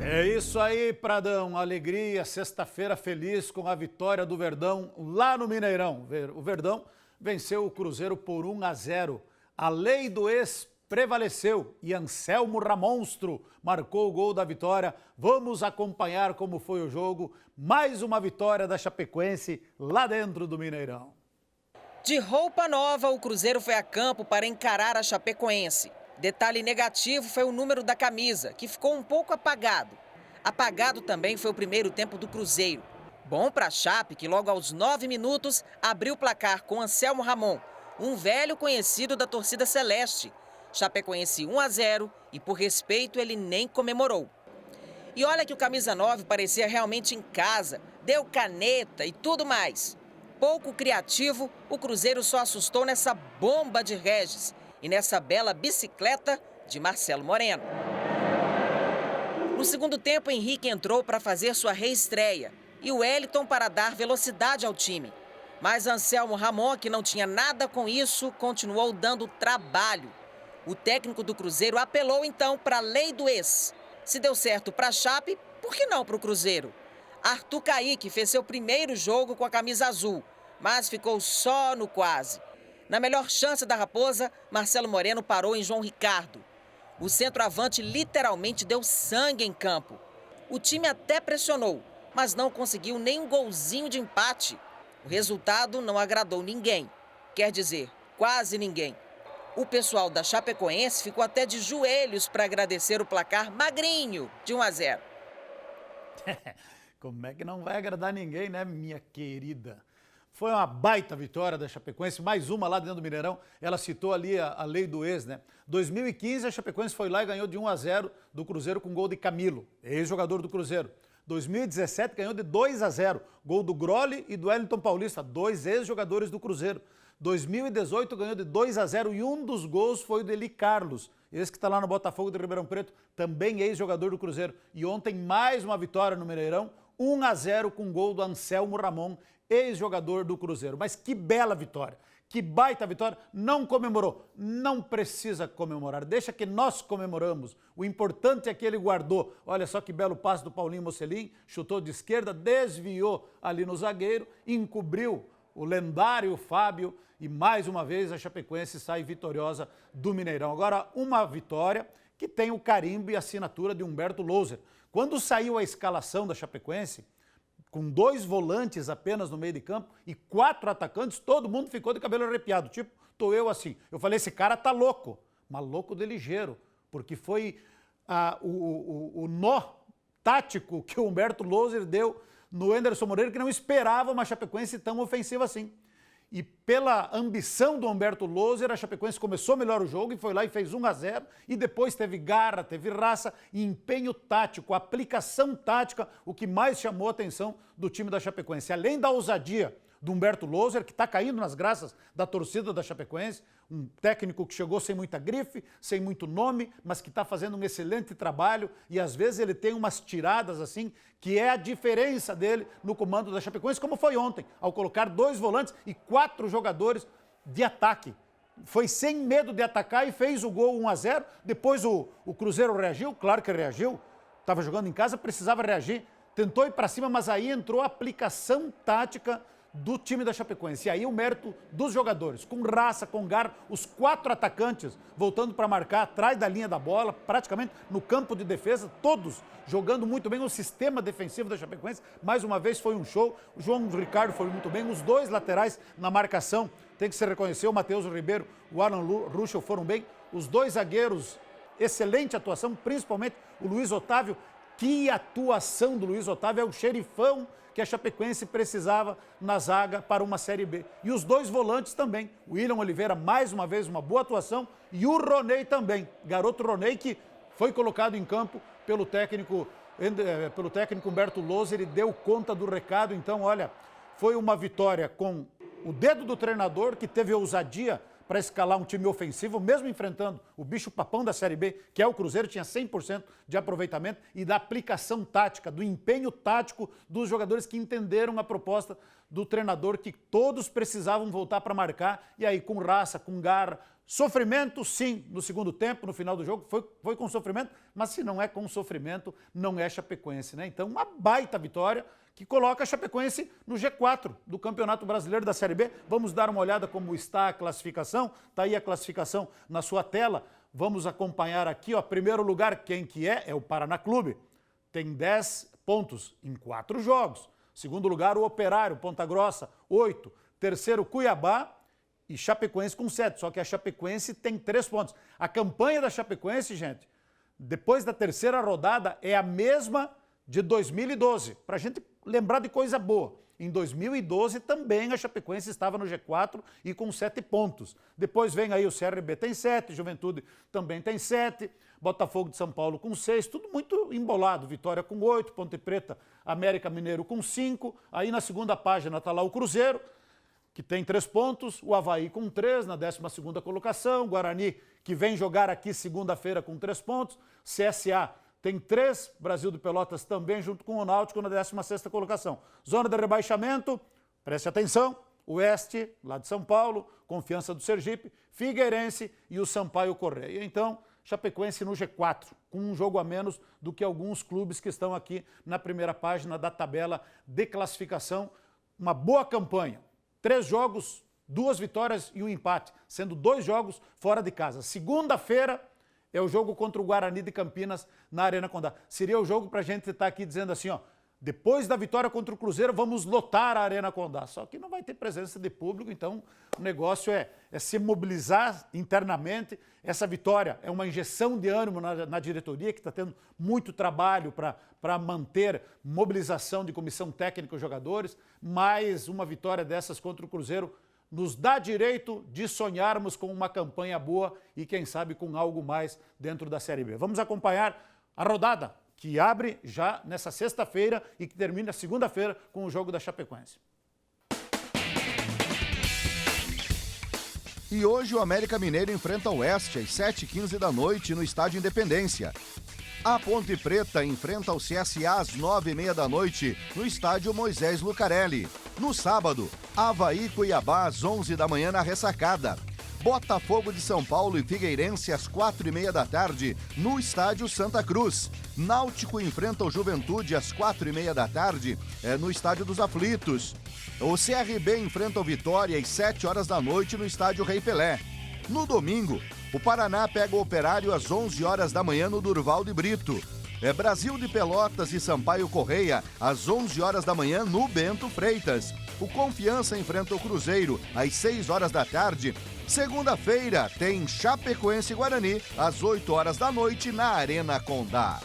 É isso aí, Pradão. Alegria, sexta-feira feliz com a vitória do Verdão lá no Mineirão. O Verdão venceu o Cruzeiro por 1-0. A lei do ex prevaleceu e Anselmo Ramonstro marcou o gol da vitória. Vamos acompanhar como foi o jogo. Mais uma vitória da Chapecoense lá dentro do Mineirão. De roupa nova, o Cruzeiro foi a campo para encarar a Chapecoense. Detalhe negativo foi o número da camisa, que ficou um pouco apagado. Apagado também foi o primeiro tempo do Cruzeiro. Bom para a Chape, que logo aos 9 minutos abriu o placar com Anselmo Ramon, um velho conhecido da torcida celeste. Chapecoense 1-0 e, por respeito, ele nem comemorou. E olha que o camisa 9 parecia realmente em casa, deu caneta e tudo mais. Pouco criativo, o Cruzeiro só assustou nessa bomba de Regis e nessa bela bicicleta de Marcelo Moreno. No segundo tempo, Henrique entrou para fazer sua reestreia e o Wellington para dar velocidade ao time. Mas Anselmo Ramon, que não tinha nada com isso, continuou dando trabalho. O técnico do Cruzeiro apelou então para a lei do ex. Se deu certo para a Chape, por que não para o Cruzeiro? Arthur Caíque fez seu primeiro jogo com a camisa azul, mas ficou só no quase. Na melhor chance da Raposa, Marcelo Moreno parou em João Ricardo. O centroavante literalmente deu sangue em campo. O time até pressionou, mas não conseguiu nem um golzinho de empate. O resultado não agradou ninguém. Quer dizer, quase ninguém. O pessoal da Chapecoense ficou até de joelhos para agradecer o placar magrinho de 1-0. Como é que não vai agradar ninguém, né, minha querida? Foi uma baita vitória da Chapecoense, mais uma lá dentro do Mineirão. Ela citou ali a lei do ex, né? 2015 a Chapecoense foi lá e ganhou de 1-0 do Cruzeiro com gol de Camilo, ex-jogador do Cruzeiro. 2017 ganhou de 2-0, gol do Grolli e do Wellington Paulista, dois ex-jogadores do Cruzeiro. 2018 ganhou de 2-0 e um dos gols foi o de Eli Carlos, esse que está lá no Botafogo de Ribeirão Preto, também ex-jogador do Cruzeiro. E ontem mais uma vitória no Mineirão, 1-0 com gol do Anselmo Ramon, ex-jogador do Cruzeiro. Mas que bela vitória, que baita vitória. Não comemorou, não precisa comemorar, deixa que nós comemoramos. O importante é que ele guardou. Olha só que belo passe do Paulinho Mocelin, chutou de esquerda, desviou ali no zagueiro, encobriu o lendário Fábio e mais uma vez a Chapecoense sai vitoriosa do Mineirão. Agora uma vitória que tem o carimbo e assinatura de Humberto Louser. Quando saiu a escalação da Chapecoense, com 2 volantes apenas no meio de campo e 4 atacantes, todo mundo ficou de cabelo arrepiado, tipo, tô eu assim. Eu falei, esse cara tá louco, mas louco de ligeiro, porque foi o nó tático que o Humberto Louser deu no Anderson Moreira, que não esperava uma Chapecoense tão ofensiva assim. E pela ambição do Humberto Louser, a Chapecoense começou melhor o jogo e foi lá e fez 1-0 e depois teve garra, teve raça e empenho tático, aplicação tática, o que mais chamou a atenção do time da Chapecoense. Além da ousadia do Humberto Louser, que está caindo nas graças da torcida da Chapecoense, um técnico que chegou sem muita grife, sem muito nome, mas que está fazendo um excelente trabalho e às vezes ele tem umas tiradas assim, que é a diferença dele no comando da Chapecoense, como foi ontem, ao colocar 2 volantes e 4 jogadores de ataque. Foi sem medo de atacar e fez o gol 1-0, depois o Cruzeiro reagiu, claro que reagiu, estava jogando em casa, precisava reagir, tentou ir para cima, mas aí entrou a aplicação tática do time da Chapecoense. E aí o mérito dos jogadores, com raça, com garra, os 4 atacantes voltando para marcar atrás da linha da bola, praticamente no campo de defesa, todos jogando muito bem. O sistema defensivo da Chapecoense, mais uma vez, foi um show. O João Ricardo foi muito bem, os 2 laterais na marcação, tem que se reconhecer, o Matheus Ribeiro, o Alan Ruschel foram bem, os 2 zagueiros, excelente atuação, principalmente o Luiz Otávio. Que atuação do Luiz Otávio, é o xerifão que a Chapecoense precisava na zaga para uma Série B. E os 2 volantes também. O William Oliveira, mais uma vez, uma boa atuação. E o Roney também. Garoto Roney, que foi colocado em campo pelo técnico Humberto Louser e deu conta do recado. Então, olha, foi uma vitória com o dedo do treinador, que teve ousadia para escalar um time ofensivo, mesmo enfrentando o bicho-papão da Série B, que é o Cruzeiro, tinha 100% de aproveitamento, e da aplicação tática, do empenho tático dos jogadores que entenderam a proposta do treinador, que todos precisavam voltar para marcar, e aí com raça, com garra, sofrimento, sim, no segundo tempo, no final do jogo, foi com sofrimento, mas se não é com sofrimento, não é Chapecoense, né? Então, uma baita vitória que coloca a Chapecoense no G4 do Campeonato Brasileiro da Série B. Vamos dar uma olhada como está a classificação. Está aí a classificação na sua tela. Vamos acompanhar aqui, ó. Primeiro lugar, quem que é? É o Paraná Clube. Tem 10 pontos em 4 jogos. Segundo lugar, o Operário, Ponta Grossa, 8. Terceiro, Cuiabá. E Chapecoense com 7, só que a Chapecoense tem 3 pontos. A campanha da Chapecoense, gente, depois da terceira rodada, é a mesma de 2012, para a gente lembrar de coisa boa. Em 2012 também a Chapecoense estava no G4 e com 7 pontos. Depois vem aí o CRB tem 7, Juventude também tem 7, Botafogo de São Paulo com 6, tudo muito embolado. Vitória com 8, Ponte Preta, América Mineiro com 5. Aí na segunda página está lá o Cruzeiro, que tem 3 pontos, o Avaí com 3 na 12ª colocação, Guarani, que vem jogar aqui segunda-feira com 3 pontos, CSA tem 3, Brasil de Pelotas também junto com o Náutico na 16ª colocação. Zona de rebaixamento, preste atenção, Oeste, lá de São Paulo, Confiança do Sergipe, Figueirense e o Sampaio Correia. Então, Chapecoense no G4, com um jogo a menos do que alguns clubes que estão aqui na primeira página da tabela de classificação. Uma boa campanha. 3 jogos, 2 vitórias e um empate, sendo 2 jogos fora de casa. Segunda-feira é o jogo contra o Guarani de Campinas na Arena Condá. Seria o jogo para a gente estar aqui dizendo assim, ó, depois da vitória contra o Cruzeiro, vamos lotar a Arena Condá. Só que não vai ter presença de público, então o negócio é se mobilizar internamente. Essa vitória é uma injeção de ânimo na diretoria, que está tendo muito trabalho para manter mobilização de comissão técnica e jogadores. Mais uma vitória dessas contra o Cruzeiro nos dá direito de sonharmos com uma campanha boa e, quem sabe, com algo mais dentro da Série B. Vamos acompanhar a rodada, que abre já nessa sexta-feira e que termina segunda-feira com o jogo da Chapecoense. E hoje o América Mineiro enfrenta o Oeste às 7h15 da noite no Estádio Independência. A Ponte Preta enfrenta o CSA às 9h30 da noite no Estádio Moisés Lucarelli. No sábado, Avaí e Cuiabá às 11 da manhã na Ressacada. Botafogo de São Paulo e Figueirense às 4h30 da tarde no Estádio Santa Cruz. Náutico enfrenta o Juventude às 4h30 da tarde no Estádio dos Aflitos. O CRB enfrenta o Vitória às 7 horas da noite no Estádio Rei Pelé. No domingo, o Paraná pega o Operário às 11 horas da manhã no Durval de Brito. Brasil de Pelotas e Sampaio Correia às 11 horas da manhã no Bento Freitas. O Confiança enfrenta o Cruzeiro às 6 horas da tarde. Segunda-feira tem Chapecoense e Guarani às 8 horas da noite na Arena Condá.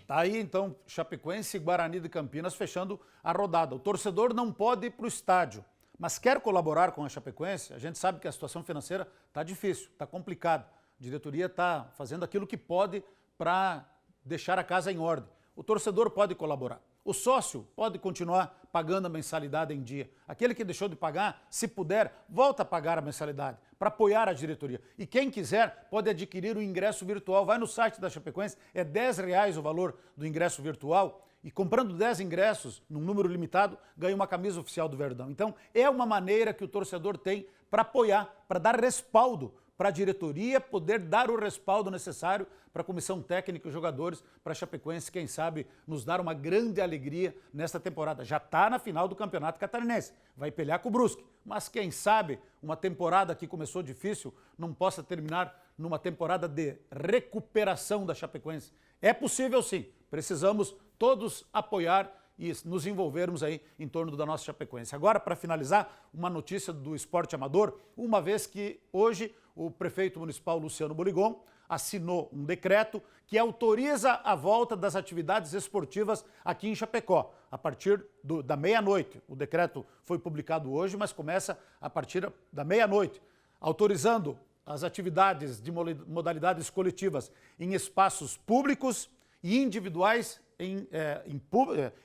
Tá aí então Chapecoense e Guarani de Campinas fechando a rodada. O torcedor não pode ir para o estádio, mas quer colaborar com a Chapecoense. A gente sabe que a situação financeira está difícil, está complicada. A diretoria está fazendo aquilo que pode para deixar a casa em ordem. O torcedor pode colaborar. O sócio pode continuar pagando a mensalidade em dia. Aquele que deixou de pagar, se puder, volta a pagar a mensalidade para apoiar a diretoria. E quem quiser pode adquirir o ingresso virtual. Vai no site da Chapecoense, é R$10 o valor do ingresso virtual. E comprando 10 ingressos, num número limitado, ganha uma camisa oficial do Verdão. Então, é uma maneira que o torcedor tem para apoiar, para dar respaldo para a diretoria poder dar o respaldo necessário para a comissão técnica e jogadores, para a Chapecoense, quem sabe, nos dar uma grande alegria nesta temporada. Já está na final do Campeonato Catarinense, vai pelear com o Brusque, mas quem sabe uma temporada que começou difícil não possa terminar numa temporada de recuperação da Chapecoense. É possível sim, precisamos todos apoiar e nos envolvermos aí em torno da nossa Chapecoense. Agora, para finalizar, uma notícia do esporte amador, uma vez que hoje o prefeito municipal Luciano Boligon assinou um decreto que autoriza a volta das atividades esportivas aqui em Chapecó, a partir da meia-noite. O decreto foi publicado hoje, mas começa a partir da meia-noite, autorizando as atividades de modalidades coletivas em espaços públicos e individuais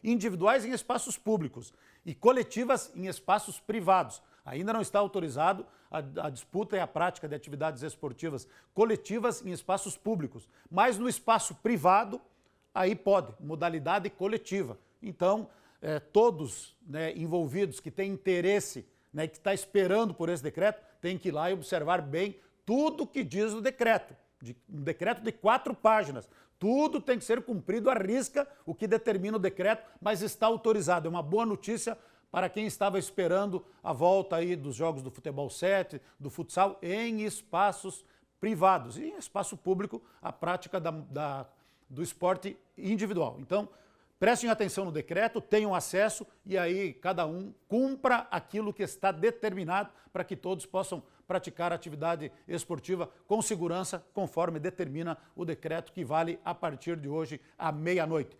individuais em espaços públicos e coletivas em espaços privados. Ainda não está autorizado a disputa e a prática de atividades esportivas coletivas em espaços públicos. Mas no espaço privado, aí pode, modalidade coletiva. Então, todos, né, envolvidos que têm interesse, né, que está esperando por esse decreto, tem que ir lá e observar bem tudo que diz o decreto. Um decreto de 4 páginas. Tudo tem que ser cumprido à risca, o que determina o decreto, mas está autorizado. É uma boa notícia para quem estava esperando a volta aí dos jogos do futebol 7, do futsal, em espaços privados. E em espaço público, a prática do esporte individual. Então, prestem atenção no decreto, tenham acesso e aí cada um cumpra aquilo que está determinado para que todos possam praticar atividade esportiva com segurança, conforme determina o decreto que vale a partir de hoje à meia-noite.